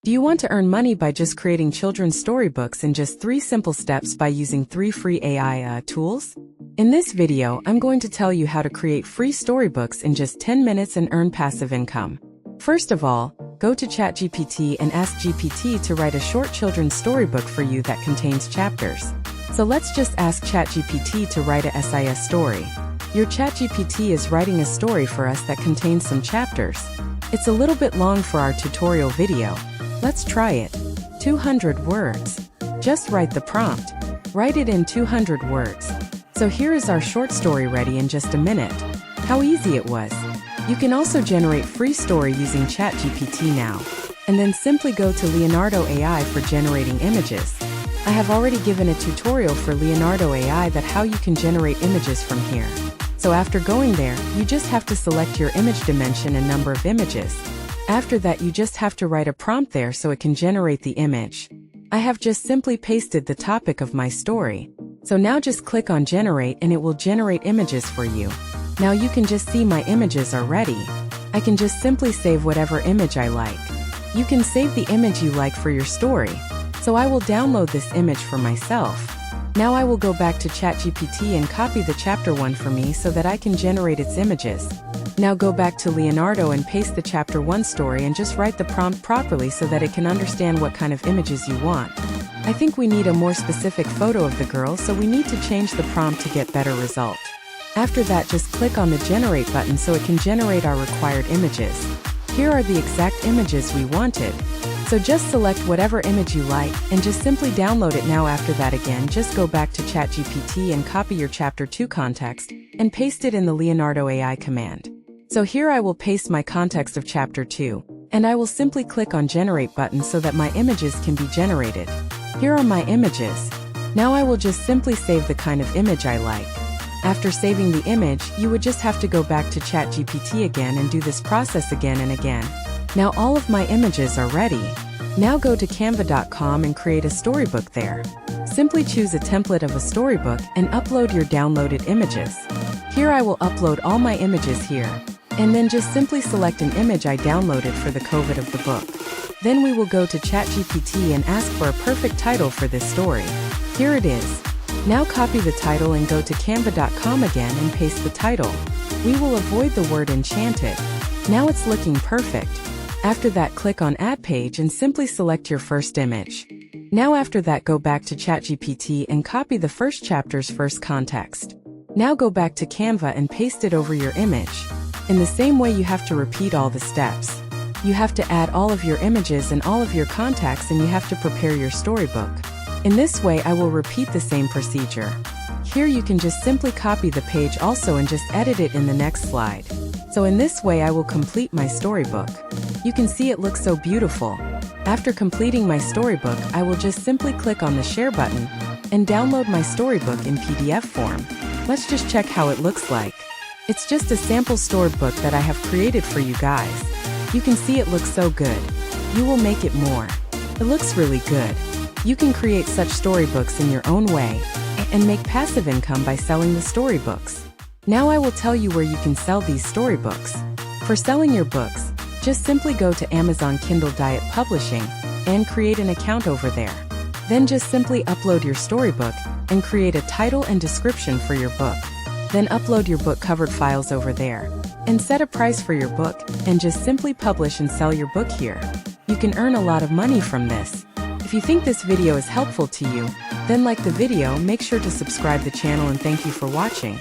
Do you want to earn money by just creating children's storybooks in just 3 simple steps by using 3 free AI tools? In this video, I'm going to tell you how to create free storybooks in just 10 minutes and earn passive income. First of all, go to ChatGPT and ask GPT to write a short children's storybook for you that contains chapters. So let's just ask ChatGPT to write a SIS story. Your ChatGPT is writing a story for us that contains some chapters. It's a little bit long for our tutorial video. Let's try it. 200 words. Just write the prompt. Write it in 200 words. So here is our short story ready in just a minute. How easy it was. You can also generate free story using ChatGPT now. And then simply go to LeonardoAI for generating images. I have already given a tutorial for LeonardoAI that how you can generate images from here. So after going there, you just have to select your image dimension and number of images. After that, you just have to write a prompt there so it can generate the image. I have just simply pasted the topic of my story. So now just click on generate and it will generate images for you. Now you can just see my images are ready. I can just simply save whatever image I like. You can save the image you like for your story. So I will download this image for myself. Now I will go back to ChatGPT and copy the chapter 1 for me so that I can generate its images. Now go back to Leonardo and paste the chapter 1 story and just write the prompt properly so that it can understand what kind of images you want. I think we need a more specific photo of the girl, so we need to change the prompt to get better result. After that, just click on the generate button so it can generate our required images. Here are the exact images we wanted. So just select whatever image you like and just simply download it now. After that, again, just go back to ChatGPT and copy your chapter 2 context and paste it in the LeonardoAI command. So here I will paste my context of chapter 2, and I will simply click on generate button so that my images can be generated. Here are my images. Now I will just simply save the kind of image I like. After saving the image, you would just have to go back to ChatGPT again and do this process again and again. Now all of my images are ready. Now go to canva.com and create a storybook there. Simply choose a template of a storybook and upload your downloaded images. Here I will upload all my images here. And then just simply select an image I downloaded for the cover of the book. Then we will go to ChatGPT and ask for a perfect title for this story. Here it is. Now copy the title and go to canva.com again and paste the title. We will avoid the word enchanted. Now it's looking perfect. After that, click on Add Page and simply select your first image. Now after that, go back to ChatGPT and copy the first chapter's first context. Now go back to Canva and paste it over your image. In the same way, you have to repeat all the steps. You have to add all of your images and all of your contacts, and you have to prepare your storybook. In this way, I will repeat the same procedure. Here you can just simply copy the page also and just edit it in the next slide. So in this way, I will complete my storybook. You can see it looks so beautiful. After completing my storybook, I will just simply click on the share button and download my storybook in PDF form. Let's just check how it looks like. It's just a sample storybook that I have created for you guys. You can see it looks so good. You will make it more. It looks really good. You can create such storybooks in your own way and make passive income by selling the storybooks. Now I will tell you where you can sell these storybooks. For selling your books, just simply go to Amazon Kindle Diet Publishing and create an account over there. Then just simply upload your storybook and create a title and description for your book. Then upload your book covered files over there and set a price for your book and just simply publish and sell your book here. You can earn a lot of money from this. If you think this video is helpful to you, then like the video, make sure to subscribe the channel, and thank you for watching.